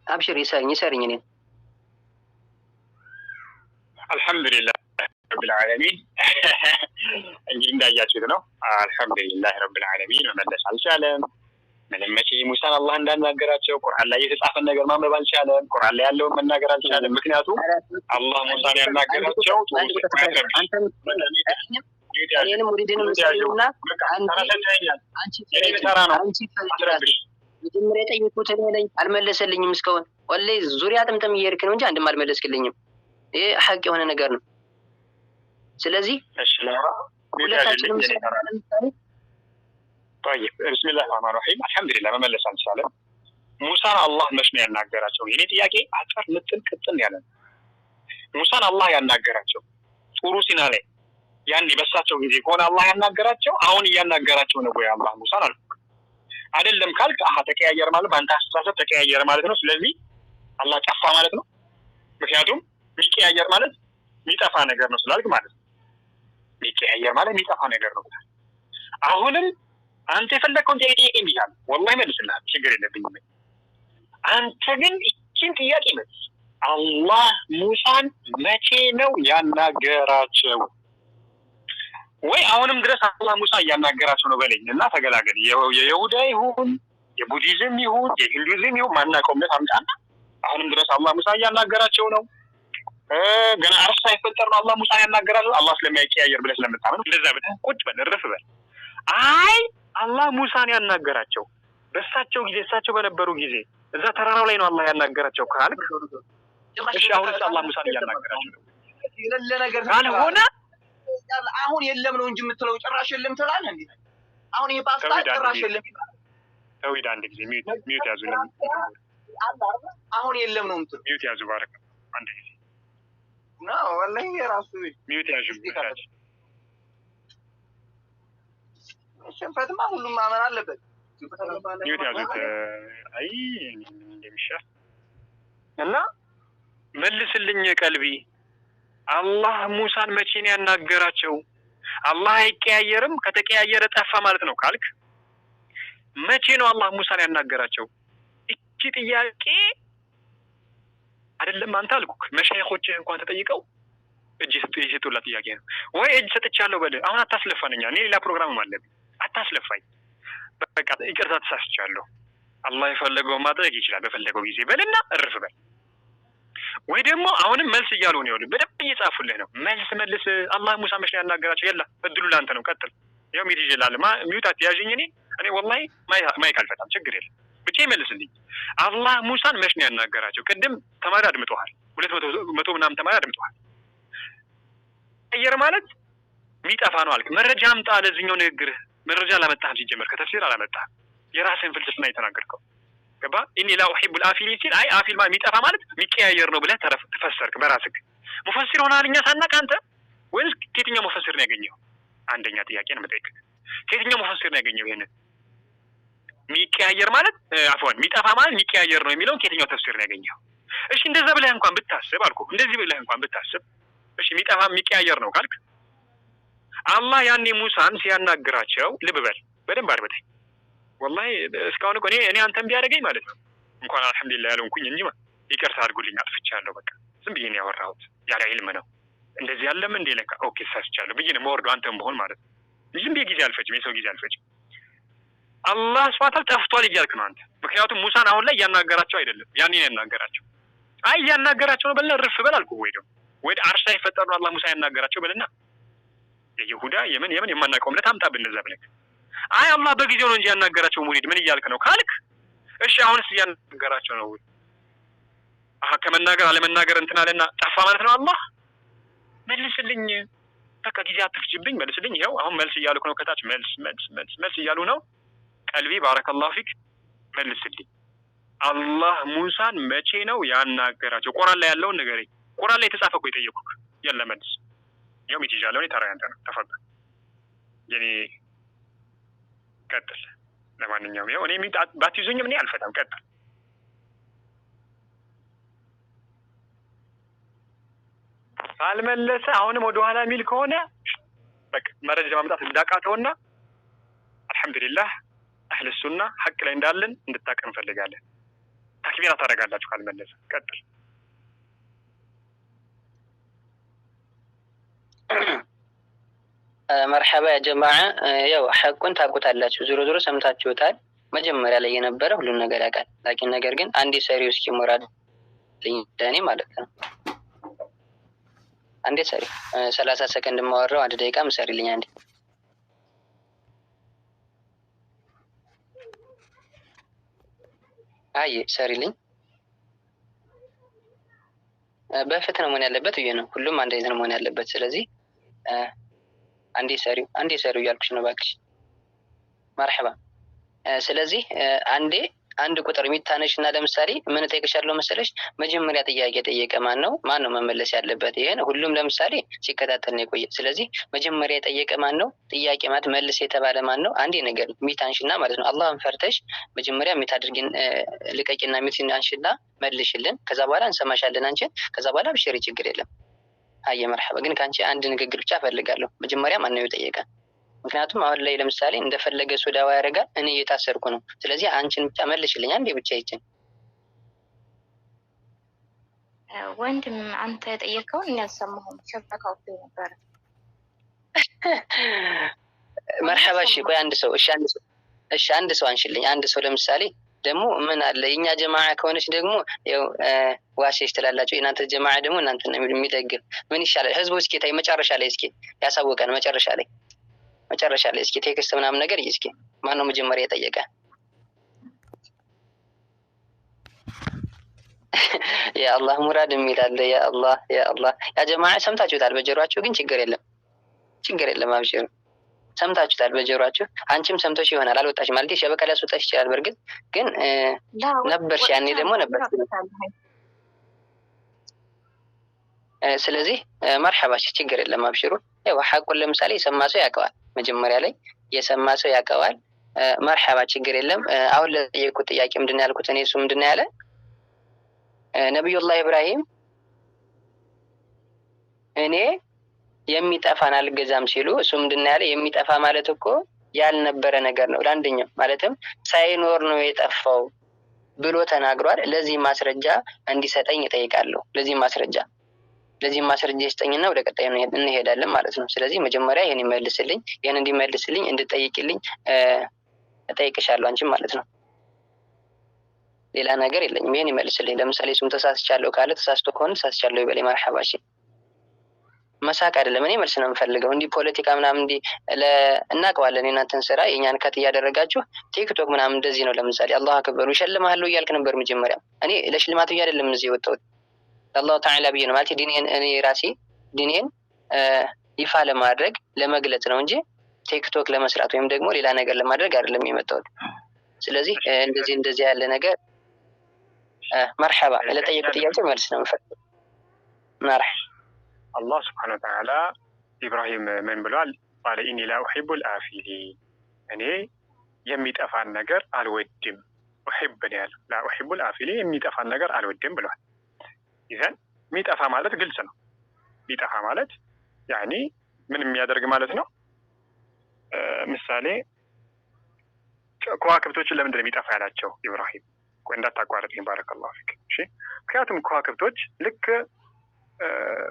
አብሽር ይሰርኝ እኔ አልሐምዱሊላህ ረብል ዓለሚን እንግዲህ እንዳያችሁት ነው። አልሐምዱሊላህ ረብል ዓለሚን መመለስ አልቻለም። ምንም መቼ ሙሳን አላህ እንዳናገራቸው ቁርአን ላይ የተጻፈን ነገር ማንበብ አልቻለም። ቁርአን ላይ ያለውን መናገር አልቻለም። ምክንያቱም አላህ ሙሳን ያናገራቸው እኔንም ሙሪድንም ሰውና መጀመሪያ ጠይቁት ላይ አልመለሰልኝም። እስካሁን ወላሂ ዙሪያ ጥምጥም እየሄድክ ነው እንጂ አንድም አልመለስክልኝም። ይሄ ሐቅ የሆነ ነገር ነው። ስለዚህ ሁለታችንም طيب بسم الله الرحمن الرحيم الحمد لله መመለስ አልቻለም። ሙሳን አላህ መች ነው ያናገራቸው? የኔ ጥያቄ አጠር ምጥን ቅጥን ያለ ሙሳን አላህ ያናገራቸው ጡሩ ሲና ላይ ያኔ በሳቸው ጊዜ ከሆነ አላህ ያናገራቸው አሁን እያናገራቸው ነው ወይ አላህ ሙሳን አልኩ አይደለም ካልክ ተቀያየር ማለት በአንተ አስተሳሰብ ተቀያየር ማለት ነው። ስለዚህ አላህ ጠፋ ማለት ነው። ምክንያቱም ሚቀያየር ማለት ሚጠፋ ነገር ነው ስላልክ ማለት ነው። ሚቀያየር ማለት ሚጠፋ ነገር ነው። አሁንም አንተ የፈለከውን ጥያቄ ይይዛል ወላሂ መልስልሃል፣ ችግር የለብኝም። አንተ ግን እቺን ጥያቄ መልስ። አላህ ሙሳን መቼ ነው ያናገራቸው? ወይ አሁንም ድረስ አላህ ሙሳ እያናገራቸው ነው በለኝ እና ተገላገል። የይሁዳ ይሁን የቡዲዝም ይሁን የሂንዱይዝም ይሁን ማናውቀውነት አምጣና አሁንም ድረስ አላህ ሙሳ እያናገራቸው ነው። ገና አርሳ ሳይፈጠር ነው አላህ ሙሳ ያናገራቸው። አላህ ስለማይቀያየር ብለህ ስለምታምን እንደዛ ብለህ ቁጭ በል እርፍ በል። አይ አላህ ሙሳን ያናገራቸው በሳቸው ጊዜ እሳቸው በነበሩ ጊዜ እዛ ተራራው ላይ ነው አላህ ያናገራቸው ካልክ እሺ አሁንስ አላህ ሙሳን እያናገራቸው ነው የሌለ ነገር ካልሆነ አሁን የለም ነው እንጂ የምትለው ጭራሽ የለም ትላለህ እንዴ? አሁን ይሄ ፓስታ ጭራሽ የለም ተውሂድ አንድ ጊዜ ሚዩት ያዙ ነው አሁን የለም ነው የምትለው ሚዩት ያዙ ባረከ አንድ ጊዜ ነው ወላሂ የራሱ ሚዩት ያዙ ብቻ ሽንፈትማ ሁሉም ማመን አለበት። ሚዩት ያዙ አይ እንደሚሻል እና መልስልኝ ቀልቢ አላህ ሙሳን መቼ ነው ያናገራቸው? አላህ አይቀያየርም፣ ከተቀያየረ ጠፋ ማለት ነው ካልክ መቼ ነው አላህ ሙሳን ያናገራቸው? እቺ ጥያቄ አይደለም አንተ አልኩክ መሻይኾች እንኳን ተጠይቀው እጅ ይሰጡላ ጥያቄ ነው ወይ እጅ ሰጥቻለሁ በል። አሁን አታስለፋነኛ እኔ ሌላ ፕሮግራም አለብኝ አታስለፋኝ። በቃ ይቅርታ ተሳስቻለሁ። አላህ የፈለገው ማድረግ ይችላል በፈለገው ጊዜ በልና እርፍ በል። ወይ ደግሞ አሁንም መልስ እያሉ ነው ያሉት በደንብ እየጻፉልህ ነው። መልስ አላህ ሙሳ መች ነው ያናገራቸው? የላ እድሉ ላንተ ነው ቀጥል። ያው ሚት ይላል ሚውታት ያዥኝ እኔ ወላሂ ማይክ አልፈታም ችግር የለም ብቻ ይመልስልኝ። አላህ ሙሳን መች ነው ያናገራቸው? ቅድም ተማሪ አድምጠዋል 200 ምናምን ተማሪ አድምጠዋል። አየር ማለት ሚጠፋ ነው አልክ። መረጃ አምጣ ለዚህኛው ንግግርህ። መረጃ አላመጣህም ሲጀመር ከተፍሲር አላመጣህም። የራስህን ፍልስፍና የተናገርከው ገባ። ኢኒ ላ ኡሂቡል አፊሊን ሲል አይ አፊል ማለት ሚጠፋ ማለት ሚቀያየር ነው ብለህ ተፈሰርክ በራስህ። ሙፈሲር ሆነሃል እኛ ሳናቅ አንተ ወይስ ከየትኛው ሙፈሲር ነው ያገኘው? አንደኛ ጥያቄ ነው የምጠይቅህ። ከየትኛው ሙፈሲር ነው ያገኘው ይሄንን? ሚቀያየር ማለት አፍዋን ሚጠፋ ማለት ሚቀያየር ነው የሚለውን ከየትኛው ተፍሲር ነው ያገኘው? እሺ እንደዛ ብለህ እንኳን ብታስብ አልኩህ እንደዚህ ብለህ እንኳን ብታስብ እሺ ሚጠፋ ሚቀያየር ነው ካልክ አላህ ያኔ ሙሳን ሲያናግራቸው ልብ በል በደንብ አድምጠኝ። ወላሂ እስካሁን እኮ እኔ አንተም ቢያደርገኝ ማለት ነው እንኳን አልሐምዱሊላህ ያለውኩኝ እንጂ ይቅርታ አድርጉልኝ አጥፍቻለሁ። በቃ ዝም ብዬ ነው ያወራሁት ያለ ዒልም ነው እንደዚህ ያለም እንደ ለካ ኦኬ ሳስቻለሁ ብዬ ነው የምወርደው አንተም በሆን ማለት ነው። ዝም ብዬ ጊዜ አልፈጅም የሰው ጊዜ አልፈጅም። አላህ ሱብሓነሁ ወተዓላ ጠፍቷል እያልክ ነው አንተ። ምክንያቱም ሙሳን አሁን ላይ እያናገራቸው አይደለም ያኔ ነው ያናገራቸው። አይ እያናገራቸው ነው በልና እርፍ በል አልኩህ። ወይ አርሽ ላይ ፈጠሩ ነው አላህ ሙሳ ያናገራቸው በልና የይሁዳ የምን የማናውቀው እምነት አምጣብን እንደዛ ብለህ አይ አላህ በጊዜው ነው እንጂ ያናገራቸው ሙሪድ ምን እያልክ ነው ካልክ እሺ አሁንስ እያናገራቸው ነው ወይ? ከመናገር አለመናገር እንትን አለና ጠፋ ማለት ነው አላህ? መልስልኝ በቃ ጊዜ አትፍጅብኝ መልስልኝ። ይኸው አሁን መልስ እያሉክ ነው ከታች መልስ እያሉ ነው። ቀልቢ ባረከላሁ ፊክ መልስልኝ። አላህ ሙሳን መቼ ነው ያናገራቸው? ቁርአን ላይ ያለውን ንገረኝ። ቁርአን ላይ የተጻፈ እኮ የጠየቁክ የለ መልስ ያው ሚትጃለው ነው ተራያ አንተ ነው ተፈቀደ የኔ ቀጥል። ለማንኛውም ያው እኔ ባትይዙኝም እኔ አልፈታም ቀጥል። ካልመለሰ አሁንም ወደ ኋላ ሚል ከሆነ በቃ መረጃ ማምጣት እንዳቃተውና አልሐምዱሊላህ አህለ ሱና ሐቅ ላይ እንዳለን እንድታቀም ፈልጋለን። ተክቢራ ታደርጋላችሁ ካልመለሰ። ቀጥል። መርሐባ ያ ጀማዓ። ያው ሐቁን ታውቁታላችሁ፣ ዞሮ ዞሮ ሰምታችሁታል። መጀመሪያ ላይ የነበረ ሁሉን ነገር ያውቃል። ላኪን ነገር ግን አንዴ ሰሪው እስኪ ሞራል ለኔ ማለት ነው። አንዴ ሰሪ 30 ሰከንድ ማወራው 1 ደቂቃ ምሰሪልኝ አንዴ። አይ ሰሪልኝ። በፍጥነት ነው መሆን ያለበት ብዬ ነው። ሁሉም አንድ አይነት ነው መሆን ያለበት። ስለዚህ አንዴ ሰሪው እያልኩሽ ነው እባክሽ። መርሐባ። ስለዚህ አንድ ቁጥር የሚታነሽና ለምሳሌ ምን ጠይቅሻለሁ መሰለሽ? መጀመሪያ ጥያቄ ጠየቀ ማን ነው መመለስ ያለበት? ይሄን ሁሉም ለምሳሌ ሲከታተል ነው የቆየ። ስለዚህ መጀመሪያ የጠየቀ ማን ነው? ጥያቄ ማለት መልስ የተባለ ማን ነው? አንዴ ነገር ሚታንሽና ማለት ነው አላህን ፈርተሽ መጀመሪያ ሚታድርጊን ልቀቂና ሚታንሽና መልሽልን። ከዛ በኋላ እንሰማሻለን አንቺን። ከዛ በኋላ ብሽሪ ችግር የለም። አየ መርሐባ። ግን ካንቺ አንድ ንግግር ብቻ ፈልጋለሁ። መጀመሪያ ማን ነው የጠየቀ? ምክንያቱም አሁን ላይ ለምሳሌ እንደፈለገ ሱዳዋ ያደርጋል፣ እኔ እየታሰርኩ ነው። ስለዚህ አንቺን ብቻ መልሽልኝ አንዴ ብቻ ይችን። ወንድም አንተ የጠየቀውን እኔ አልሰማሁም፣ ሸብረካው ነበር። መርሐባ። እሺ ቆይ አንድ ሰው አንድ ሰው አንሽልኝ። አንድ ሰው ለምሳሌ ደግሞ ምን አለ የኛ ጀማዓ ከሆነች ደግሞ ያው ዋሴሽ ትላላችሁ። የናንተ ጀማዓ ደግሞ እናንተ ነው የሚደግፍ። ምን ይሻላል? ህዝቡ እስኪ ታይ መጨረሻ ላይ እስኪ ያሳወቀን መጨረሻ ላይ እስኪ ቴክስት ምናምን ነገር እስኪ ማን ነው መጀመሪያ የጠየቀ? ያ አላህ ሙራድ የሚል አለ። ያ አላህ ያ ጀማዓ ሰምታችሁታል በጀሯችሁ። ግን ችግር የለም አብሽሩ። ሰምታችሁታል በጀሯችሁ። አንቺም ሰምተሽ ይሆናል አልወጣሽ ማለት ሸበካ ሊያስወጣሽ ይችላል። በርግጥ ግን ነበርሽ ያኔ ደግሞ ነበርሽ። ስለዚህ መርሐባሽ ችግር የለም አብሽሩ። ያው ሐቁን ለምሳሌ የሰማ ሰው ያውቀዋል። መጀመሪያ ላይ የሰማ ሰው ያውቀዋል። መርሐባ ችግር የለም። አሁን ለጠየቁት ጥያቄ ምንድነው ያልኩት እኔ? እሱ ምንድነው ያለ? ነብዩላህ ኢብራሂም እኔ የሚጠፋን አልገዛም ሲሉ እሱ ምንድነው ያለ? የሚጠፋ ማለት እኮ ያልነበረ ነገር ነው። ለአንደኛው ማለትም ሳይኖር ነው የጠፋው ብሎ ተናግሯል። ለዚህ ማስረጃ እንዲሰጠኝ እጠይቃለሁ። ለዚህ ማስረጃ ይስጠኝና ወደ ቀጣይ እንሄዳለን ማለት ነው። ስለዚህ መጀመሪያ ይሄን ይመልስልኝ፣ ይሄን እንዲመልስልኝ እንድጠይቅልኝ እጠይቅሻለሁ አንቺም ማለት ነው። ሌላ ነገር የለኝም። ይሄን ይመልስልኝ። ለምሳሌ እሱም ተሳስቻለሁ ካለ ተሳስቶ ከሆነ ተሳስቻለሁ ይበለኝ። መርሐባ። እሺ መሳቅ አይደለም። እኔ መልስ ነው የምፈልገው። እንዲህ ፖለቲካ ምናምን እንዲህ እናውቀዋለን። የእናንተን ስራ የእኛን ከት እያደረጋችሁ ቲክቶክ ምናምን እንደዚህ ነው። ለምሳሌ አላህ አክበሩ ይሸልምሃለሁ እያልክ ነበር መጀመሪያ። እኔ ለሽልማት ብዬ አይደለም እዚህ የወጣሁት አላሁ ተዓላ ብዬ ነው ማለት እኔ ራሴ ዲኔን ይፋ ለማድረግ ለመግለጽ ነው እንጂ ቲክቶክ ለመስራት ወይም ደግሞ ሌላ ነገር ለማድረግ አይደለም የመጣሁት። ስለዚህ እንደዚህ ያለ ነገር መርሐባ። ለጠየቁ ጥያቄ መልስ ነው የምፈልገው። መርሐባ። አላህ ስብሐነ ወተዓላ ኢብራሂም ምን ብሏል? ቃለ ኢኒ ላ ኡሒቡል አፊሊን፣ እኔ የሚጠፋን ነገር አልወድም። ኡሒብ ያለው ላ ኡሒቡል አፊሊን፣ የሚጠፋን ነገር አልወድም ብሏል። ይዘን የሚጠፋ ማለት ግልጽ ነው። የሚጠፋ ማለት ያኒ ምን የሚያደርግ ማለት ነው? ምሳሌ ከዋክብቶችን ለምንድን ነው የሚጠፋ ያላቸው ኢብራሂም? እንዳታቋርጥኝ ባረከላሁ ፊክ። እሺ፣ ምክንያቱም ከዋክብቶች ልክ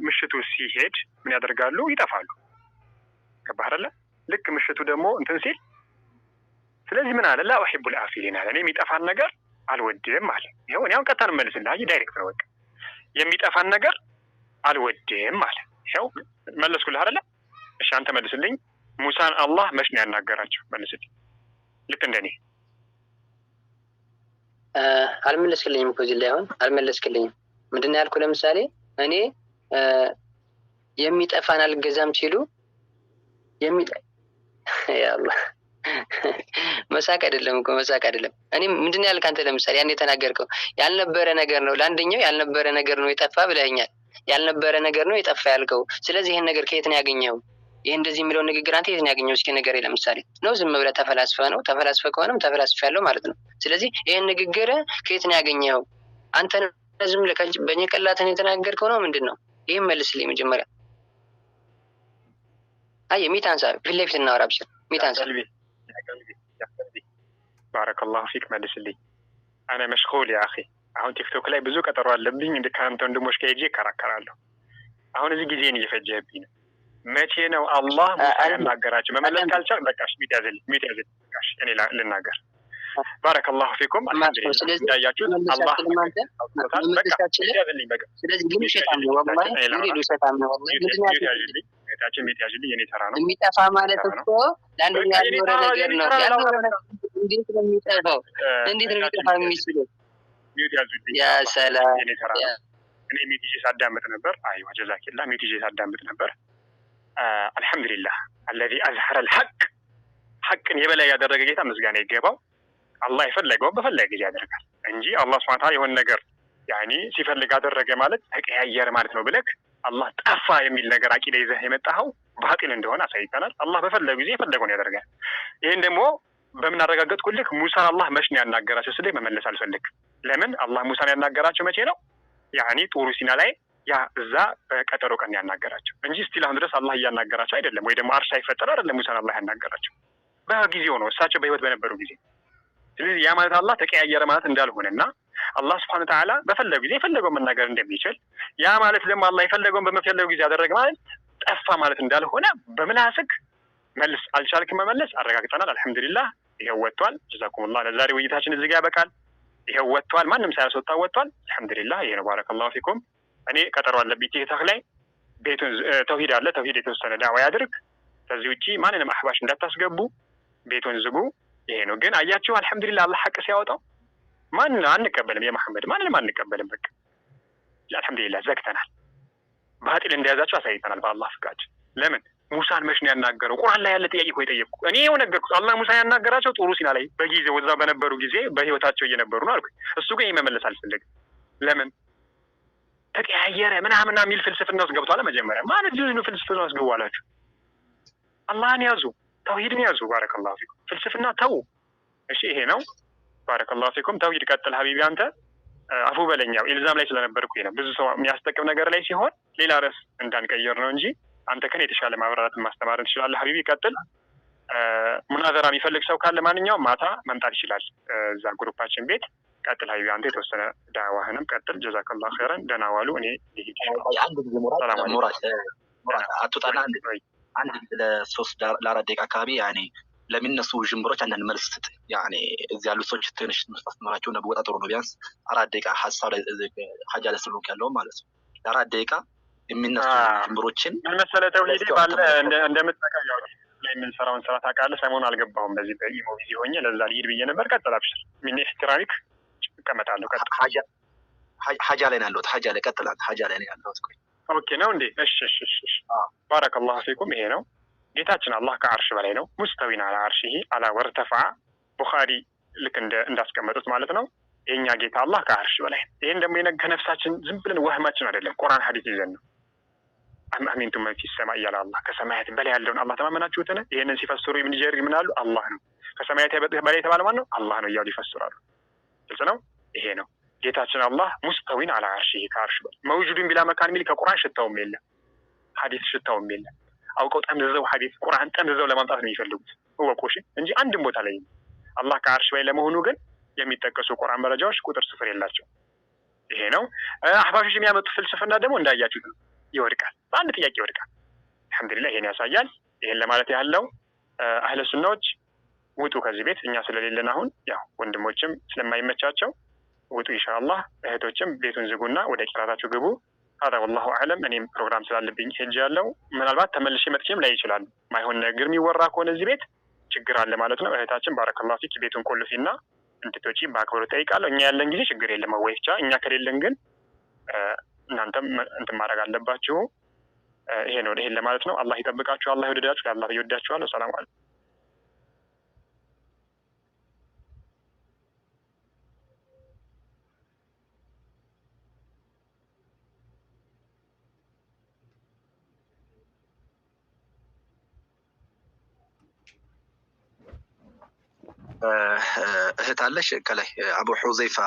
ምሽቱ ሲሄድ ምን ያደርጋሉ? ይጠፋሉ። ገባህ አይደለ? ልክ ምሽቱ ደግሞ እንትን ሲል፣ ስለዚህ ምን አለ? ላ ኡሒቡል አፊሊን አለ። እኔ የሚጠፋን ነገር አልወድም አለ። ይኸው እኔ አሁን ቀጥታ ነው መልስልህ። ዳይሬክት ነው በቃ። የሚጠፋን ነገር አልወድም አለ። ይኸው መለስኩልህ አይደለ? እሺ አንተ መልስልኝ። ሙሳን አላህ መች ነው ያናገራቸው? መልስልኝ። ልክ እንደኔ አልመለስክልኝም እኮ እዚህ ላይ አሁን አልመለስክልኝም። ምንድን ነው ያልኩህ? ለምሳሌ እኔ የሚጠፋን አልገዛም ሲሉ ያአላህ መሳቅ አይደለም እኮ መሳቅ አይደለም። እኔ ምንድን ነው ያልከው አንተ? ለምሳሌ ያን የተናገርከው ያልነበረ ነገር ነው። ለአንደኛው ያልነበረ ነገር ነው የጠፋ ብለኸኛል። ያልነበረ ነገር ነው የጠፋ ያልከው። ስለዚህ ይሄን ነገር ከየት ነው ያገኘኸው? ይሄ እንደዚህ የሚለውን ንግግር አንተ የት ነው ያገኘኸው? እስኪ ነገር ለምሳሌ ነው ዝም ብለህ ተፈላስፈህ ነው? ተፈላስፈህ ከሆነም ተፈላስፈህ ያለው ማለት ነው። ስለዚህ ይሄን ንግግር ከየት ነው ያገኘኸው? አንተ ዝም ብለህ በጭንቅላትህ የተናገርከው ነው ምንድን ነው? ይሄን መልስልኝ መጀመሪያ። አይ ሚታንሳ ፊት ለፊት እናወራ ብቻ። ሚታንሳ ባረከላሁ ፊክ መልስልኝ። አነ መሽጉል ያ አኺ አሁን ቲክቶክ ላይ ብዙ ቀጠሮ አለብኝ እንደ ከአንተ ወንድሞች ጋር ሄጄ እከራከራለሁ። አሁን እዚህ ጊዜን እየፈጀህብኝ ነው። መቼ ነው አላህ ሙሳ ያናገራቸው? መመለስ ካልቻል በቃሽ፣ ሚት ያዘልኝ በቃሽ፣ እኔ ልናገር። ባረከላሁ ፊኩም። አልሐምዱሊላህ እንዳያችሁት አላህ ያዘልኝ በቃ። ስለዚህ ግን ሸይጣን ነው ወላሂ ይሪዱ ሸይጣን ነው ወላሂ። ሚት ያዘልኝ የኔ ተራ ነው። የሚጠፋ ማለት እኮ ለአንደኛ ያልኖረ ነገር ነው። ያልኖረ እንዴት ነው የሚጠፋው? እንዴት ነው የሚጠፋ የሚችለው? ሚት ያዘልኝ ያ ሰላም የኔ ተራ ነው። እኔ ሚት ይዤ ሳዳምጥ ነበር። አይዋ ጀዛኪላ። ሚት ይዤ ሳዳምጥ ነበር። አልሐምዱሊላህ አለዚ አዝሐረ አልሐቅ፣ ሐቅን የበላይ ያደረገ ጌታ ምስጋና ይገባው። አላህ የፈለገውን በፈለገ ጊዜ ያደርጋል እንጂ አላህ ሱብሓነሁ ወተዓላ የሆነ ነገር ያኒ ሲፈልግ አደረገ ማለት ተቀያየረ ማለት ነው ብለክ አላህ ጠፋ የሚል ነገር አቂዳ ይዘህ የመጣኸው ባጢል እንደሆነ አሳይተናል። አላህ በፈለገው ጊዜ የፈለገውን ያደርጋል። ይሄን ደግሞ በምን አረጋገጥኩልህ? ሙሳን አላህ መች ነው ያናገራቸው ስለ መመለስ አልፈልግ። ለምን አላህ ሙሳን ያናገራቸው መቼ ነው? ያኒ ጡሩ ሲና ላይ ያ እዛ በቀጠሮ ቀን ያናገራቸው እንጂ ስቲል አሁን ድረስ አላህ እያናገራቸው አይደለም። ወይ ደግሞ አርሽ ሳይፈጠር አይደለም ሙሳን አላህ ያናገራቸው፣ በጊዜው ነው እሳቸው በህይወት በነበሩ ጊዜ። ስለዚህ ያ ማለት አላህ ተቀያየረ ማለት እንዳልሆነና አላህ ሱብሓነሁ ወተዓላ በፈለገው ጊዜ የፈለገውን መናገር እንደሚችል፣ ያ ማለት ደግሞ አላህ የፈለገውን በመፈለገው ጊዜ ያደረገ ማለት ጠፋ ማለት እንዳልሆነ በምላስክ መልስ አልቻልክም መመለስ አረጋግጠናል። አልሐምዱሊላህ ይሄው ወጥቷል። ጀዛኩሙላህ። ለዛሬ ውይይታችን እዚህ ጋር ያበቃል። ይሄው ወጥቷል። ማንም ሳያስወጣ ወጥቷል። አልሐምዱሊላህ ይሄ ነው። ባረከላሁ ፊኩም። እኔ ቀጠሮ አለብኝ ቲክቶክ ላይ። ቤቱን ተውሂድ አለ፣ ተውሂድ የተወሰነ ዳዋ ያድርግ። ከዚህ ውጪ ማንንም አህባሽ እንዳታስገቡ፣ ቤቱን ዝጉ። ይሄ ነው። ግን አያችሁ አልሐምዱሊላህ አላህ ሐቅ ሲያወጣው ማንንም አንቀበልም፣ የመሐመድ ማንንም አንቀበልም። በቃ አልሐምዱሊላህ ዘግተናል። ባጢል እንደያዛችሁ አሳይተናል በአላህ ፍቃድ። ለምን ሙሳን መች ነው ያናገረው? ቁርአን ላይ ያለ ጥያቄ እኮ የጠየቅኩ እኔ ነገርኩት። አላህ ሙሳ ያናገራቸው ጡሩ ሲና ላይ በጊዜው እዛ በነበሩ ጊዜ በህይወታቸው እየነበሩ ነው አልኩኝ። እሱ ግን መመለስ አልፈለግም። ለምን ተቀያየረ ምናምና የሚል ፍልስፍና ውስጥ ገብቷል። መጀመሪያ ማለት ነው ፍልስፍና ውስጥ ገቡ አላችሁ። አላህን ያዙ፣ ተውሂድን ያዙ። ባረከላሁ ፊኩም። ፍልስፍና ተው። እሺ ይሄ ነው። ባረከላሁ ፊኩም። ተውሂድ ቀጥል ሀቢቢ። አንተ አፉ በለኛው ኢልዛም ላይ ስለነበርኩ ነው። ብዙ ሰው የሚያስጠቅም ነገር ላይ ሲሆን ሌላ ርዕስ እንዳንቀየር ነው እንጂ አንተ ከኔ የተሻለ ማብራራት ማስተማር ትችላለህ ሀቢቢ። ቀጥል። ሙናዘራ የሚፈልግ ሰው ካለ ማንኛውም ማታ መምጣት ይችላል እዛ ግሩፓችን ቤት። ቀጥል ሀቢቢ። አንተ የተወሰነ ዳዋህንም ቀጥል። ጀዛከላሁ ኸይረን። ደህና ዋሉ። እኔ ይሄድ አንድ ጊዜ ሙራድ አትወጣና አንድ ጊዜ ለሶስት ለአራት ደቂቃ አካባቢ ያኔ ለሚነሱ ጅምብሮች አንዳንድ መልስ ስጥ። ያኔ እዚህ ያሉ ሰዎች ትንሽ ማስተማራቸው ነው በወጣ ጥሩ ነው። ቢያንስ 4 ደቂቃ ሐሳብ ላይ ሀጃ ለስሉክ ያለው ማለት ነው። ለ4 ደቂቃ የሚነሱ ጅምብሮችን ምን መሰለህ ተውሂድ ባለ እንደምትጠቀም ያው ላይ የምንሰራውን ስራ ታውቃለህ። ሰሞኑን አልገባሁም በዚህ በኢሞ ቢዚ ሆኜ ለዛ ልሂድ ብዬ ነበር። ቀጥል አብሽር። ምን ኢህትራሚክ እቀመጣለሁ። ቀጥል። ሀጃ ላይ ነው ያለሁት። ሀጃ ላይ ቀጥላት። ሀጃ ላይ ነው ያለሁት። ኦኬ ነው እንዴ? እሺ እሺ እሺ። ባረከላሁ ፊኩም። ይሄ ነው ጌታችን አላህ ከአርሽ በላይ ነው። ሙስተዊን አላ አርሺሂ አላ ወርተፋ። ቡኻሪ ልክ እንዳስቀመጡት ማለት ነው። የኛ ጌታ አላህ ከአርሽ በላይ ነው። ይሄን ደግሞ ከነፍሳችን ዝም ብለን ወህማችን አይደለም፣ ቁርአን ሐዲስ ይዘን ነው። አሚንቱም መን ፊስ ሰማይ እያለ አላህ ከሰማያት በላይ ያለውን አላህ ተማመናችሁትን? ይሄንን ሲፈስሩ ኢብኑ ጀሪር ምን አሉ? አላህ ነው። ከሰማያት በላይ የተባለ ማን ነው? አላህ ነው እያሉ ይፈስራሉ። ግልጽ ነው። ይሄ ነው ጌታችን አላህ ሙስተዊን አላ አርሺሂ ከአርሽ በላይ መውጁድን ቢላ መካን ሚል ከቁርአን ሽታውም የለም፣ ሐዲስ ሽታውም የለም። አውቀው ጠምዝዘው ሐዲስ ቁርአን ጠምዝዘው ለማምጣት ነው የሚፈልጉት። እወቁሽ እንጂ አንድም ቦታ ላይ አላህ ከአርሽ በላይ ለመሆኑ ግን የሚጠቀሱ ቁርአን መረጃዎች ቁጥር ስፍር የላቸው። ይሄ ነው። አህባሾች የሚያመጡት ፍልስፍና ደግሞ እንዳያችሁት ነው፣ ይወድቃል። በአንድ ጥያቄ ይወድቃል። አልሐምዱሊላህ ይሄን ያሳያል። ይሄን ለማለት ያለው አህለ ሱናዎች ውጡ ከዚህ ቤት። እኛ ስለሌለን አሁን ያው ወንድሞችም ስለማይመቻቸው ውጡ ኢንሻአላህ። እህቶችም ቤቱን ዝጉና ወደ ቂራታችሁ ግቡ። هذا والله اعلم። እኔም ፕሮግራም ስላለብኝ ሄጃለሁ። ምናልባት ተመልሼ መጥቼም ላይ ይችላል። ማይሆን ነገር የሚወራ ከሆነ እዚህ ቤት ችግር አለ ማለት ነው። እህታችን ባረከላሁ ፊክ ቤቱን ቆልፊና እንድትወጪ በአክብሮት ጠይቃለሁ። እኛ ያለን ጊዜ ችግር የለም ወይ ብቻ። እኛ ከሌለን ግን እናንተም እንትን ማድረግ አለባችሁ። ይሄ ነው። ይሄን ለማለት ነው። አላህ ይጠብቃችሁ። አላህ ይወደዳችሁ። አላህ ይወዳችኋል። ሰላም አለይኩም። እህት አለሽ ከላይ አቡ ሁዘይፋ